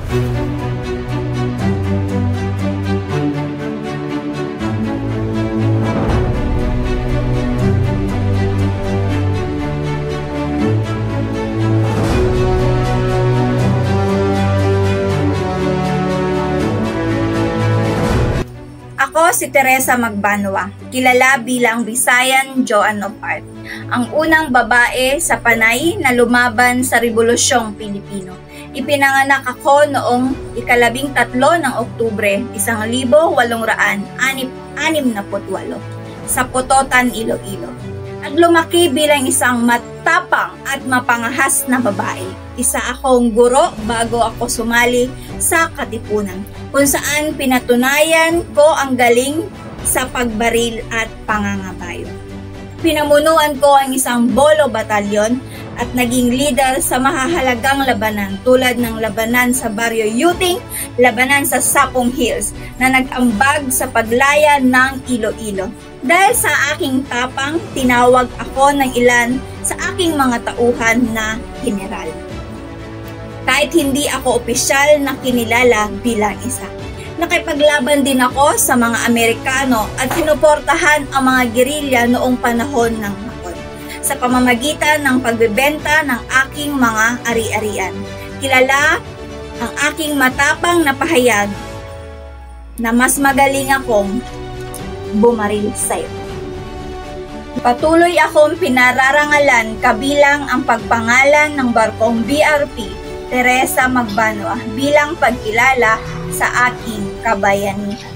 Ako si Teresa Magbanua, kilala bilang Visayan Joan of Art, ang unang babae sa Panay na lumaban sa Rebolusyong Pilipino. Ipinanganak ako noong 13 ng Oktubre 1868 sa Putotan, Iloilo. At lumaki bilang isang matapang at mapangahas na babae. Isa akong guro bago ako sumali sa Katipunan, kung saan pinatunayan ko ang galing sa pagbaril at pangangabayo. Pinamunuan ko ang isang bolo batalyon at naging leader sa mahahalagang labanan tulad ng labanan sa Barrio Yuting, labanan sa Sapong Hills na nag-ambag sa paglaya ng Iloilo. Dahil sa aking tapang, tinawag ako ng ilan sa aking mga tauhan na general. Kahit hindi ako opisyal na kinilala bilang isa. Nakipaglaban din ako sa mga Amerikano at sinuportahan ang mga gerilya noong panahon ng Hapon sa pamamagitan ng pagbebenta ng aking mga ari-arian. Kilala ang aking matapang na pahayag na mas magaling akong bumaril sa'yo. Patuloy akong pinararangalan kabilang ang pagpangalan ng barkong BRP Teresa Magbanua bilang pagkilala sa aking kabayanihan.